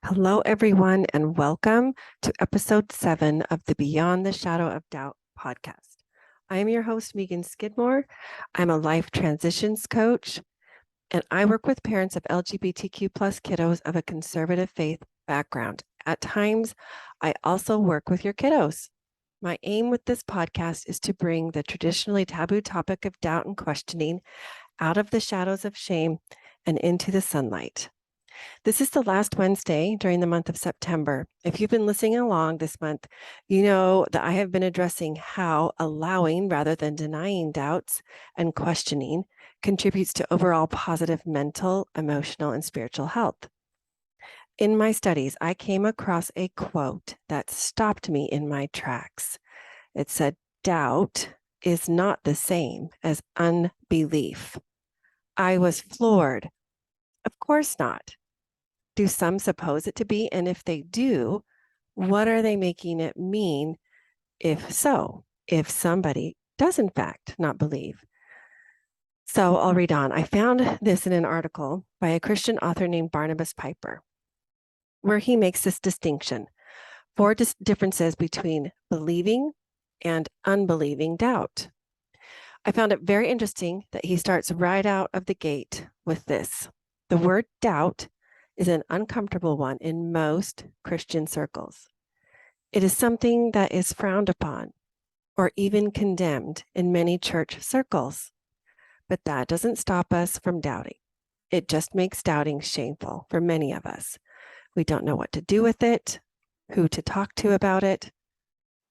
Hello, everyone, and welcome to episode 7 of the Beyond the Shadow of Doubt podcast. I am your host, Megan Skidmore. I'm a life transitions coach, and I work with parents of LGBTQ plus kiddos of a conservative faith background. At times, I also work with your kiddos. My aim with this podcast is to bring the traditionally taboo topic of doubt and questioning out of the shadows of shame and into the sunlight. This is the last Wednesday during the month of September. If you've been listening along this month, you know that I have been addressing how allowing rather than denying doubts and questioning contributes to overall positive mental, emotional, and spiritual health. In my studies, I came across a quote that stopped me in my tracks. It said, "Doubt is not the same as unbelief." I was floored. Of course not. Do some suppose it to be? And if they do, what are they making it mean if so, if somebody does in fact not believe? So I'll read on. I found this in an article by a Christian author named Barnabas Piper, where he makes this distinction, 4 differences between believing and unbelieving doubt. I found it very interesting that he starts right out of the gate with this. The word doubt is an uncomfortable one in most Christian circles. It is something that is frowned upon or even condemned in many church circles. But that doesn't stop us from doubting. It just makes doubting shameful for many of us. We don't know what to do with it, who to talk to about it,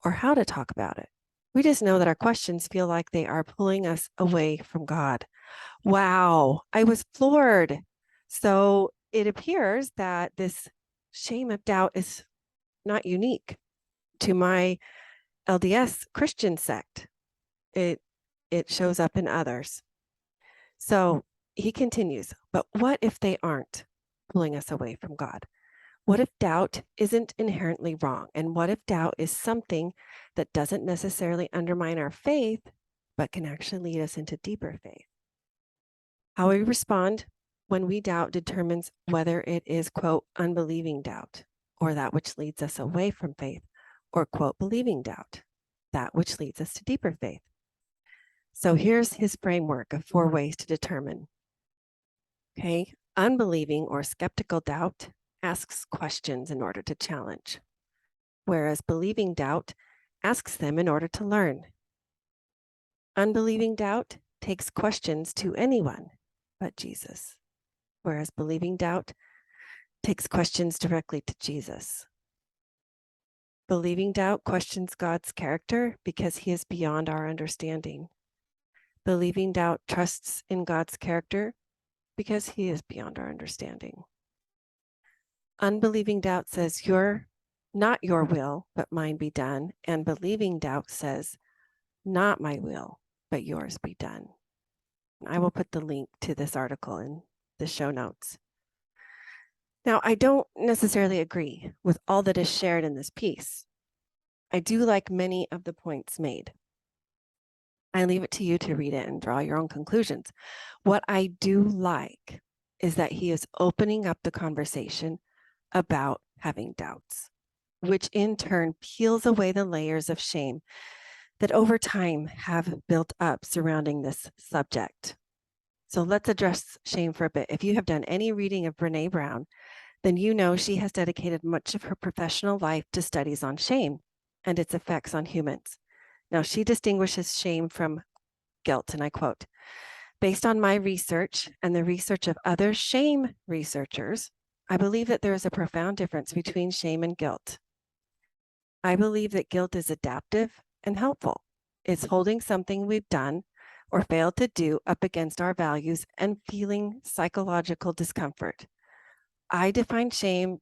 or how to talk about it. We just know that our questions feel like they are pulling us away from God. Wow, I was floored. So it appears that this shame of doubt is not unique to my LDS Christian sect. It shows up in others. So he continues, but what if they aren't pulling us away from God? What if doubt isn't inherently wrong? And what if doubt is something that doesn't necessarily undermine our faith, but can actually lead us into deeper faith? How we respond when we doubt determines whether it is, quote, unbelieving doubt, or that which leads us away from faith, or, quote, believing doubt, that which leads us to deeper faith. So here's his framework of 4 ways to determine. Okay, unbelieving or skeptical doubt asks questions in order to challenge, whereas believing doubt asks them in order to learn. Unbelieving doubt takes questions to anyone but Jesus, whereas believing doubt takes questions directly to Jesus. Believing doubt questions God's character because he is beyond our understanding. Believing doubt trusts in God's character because he is beyond our understanding. Unbelieving doubt says, not your will, but mine be done. And believing doubt says, not my will, but yours be done. I will put the link to this article in the show notes. Now, I don't necessarily agree with all that is shared in this piece. I do like many of the points made. I leave it to you to read it and draw your own conclusions. What I do like is that he is opening up the conversation about having doubts, which in turn peels away the layers of shame that over time have built up surrounding this subject. So let's address shame for a bit. If you have done any reading of Brené Brown, then you know she has dedicated much of her professional life to studies on shame and its effects on humans. Now, she distinguishes shame from guilt, and I quote, "Based on my research and the research of other shame researchers, I believe that there is a profound difference between shame and guilt. I believe that guilt is adaptive and helpful. It's holding something we've done or failed to do up against our values and feeling psychological discomfort. I define shame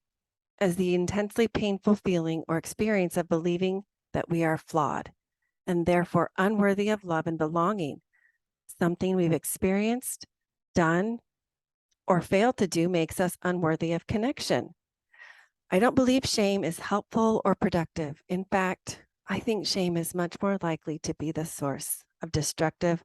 as the intensely painful feeling or experience of believing that we are flawed and therefore unworthy of love and belonging. Something we've experienced, done, or failed to do makes us unworthy of connection. I don't believe shame is helpful or productive. In fact, I think shame is much more likely to be the source of destructive,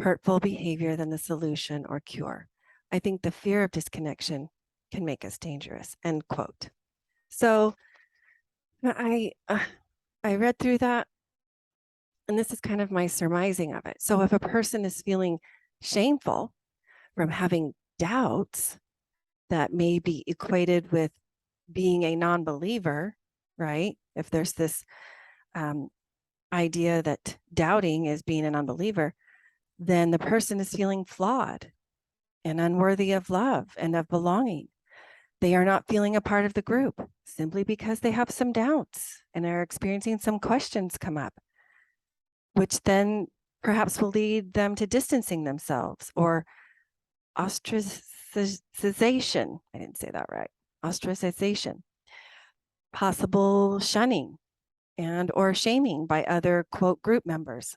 hurtful behavior than the solution or cure. I think the fear of disconnection can make us dangerous," end quote. So I read through that, and this is kind of my surmising of it. So if a person is feeling shameful from having doubts that may be equated with being a non-believer, right? If there's this idea that doubting is being an unbeliever, then the person is feeling flawed and unworthy of love and of belonging. They are not feeling a part of the group simply because they have some doubts and are experiencing some questions come up, which then perhaps will lead them to distancing themselves or ostracization. I didn't say that right. Ostracization, possible shunning and or shaming by other quote group members.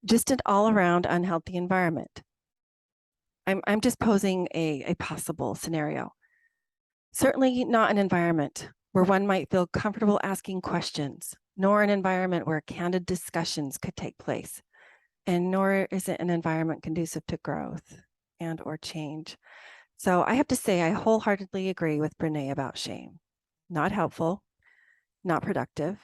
Just an all-around unhealthy environment. I'm just posing a possible scenario. Certainly not an environment where one might feel comfortable asking questions, nor an environment where candid discussions could take place, and nor is it an environment conducive to growth and or change. So I have to say, I wholeheartedly agree with Brene about shame. Not helpful, not productive,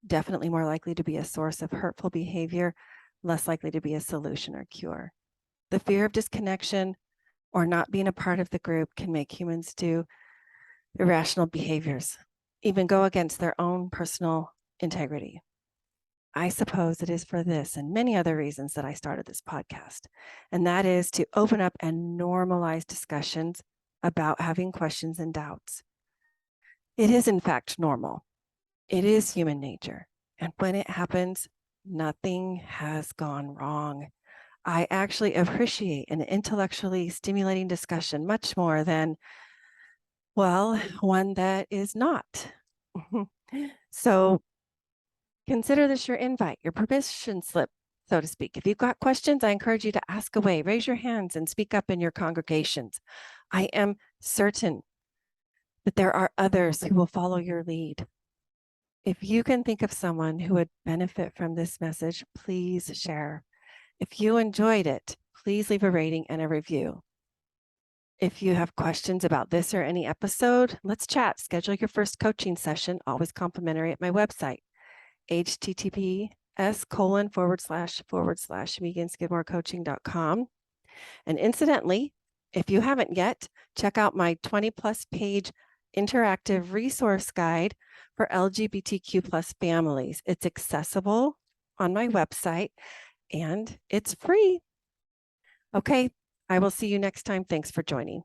definitely more likely to be a source of hurtful behavior, less likely to be a solution or cure. The fear of disconnection or not being a part of the group can make humans do irrational behaviors, even go against their own personal integrity. I suppose it is for this and many other reasons that I started this podcast, and that is to open up and normalize discussions about having questions and doubts. It is, in fact, normal. It is human nature. And when it happens, nothing has gone wrong. I actually appreciate an intellectually stimulating discussion much more than, well, one that is not. So consider this your invite, your permission slip, so to speak. If you've got questions, I encourage you to ask away, raise your hands and speak up in your congregations. I am certain that there are others who will follow your lead. If you can think of someone who would benefit from this message, please share. If you enjoyed it, please leave a rating and a review. If you have questions about this or any episode, let's chat. Schedule your first coaching session, always complimentary at my website, https://meganskidmorecoaching.com. And incidentally, if you haven't yet, check out my 20+ page interactive resource guide for LGBTQ plus families. It's accessible on my website and it's free. Okay, I will see you next time. Thanks for joining.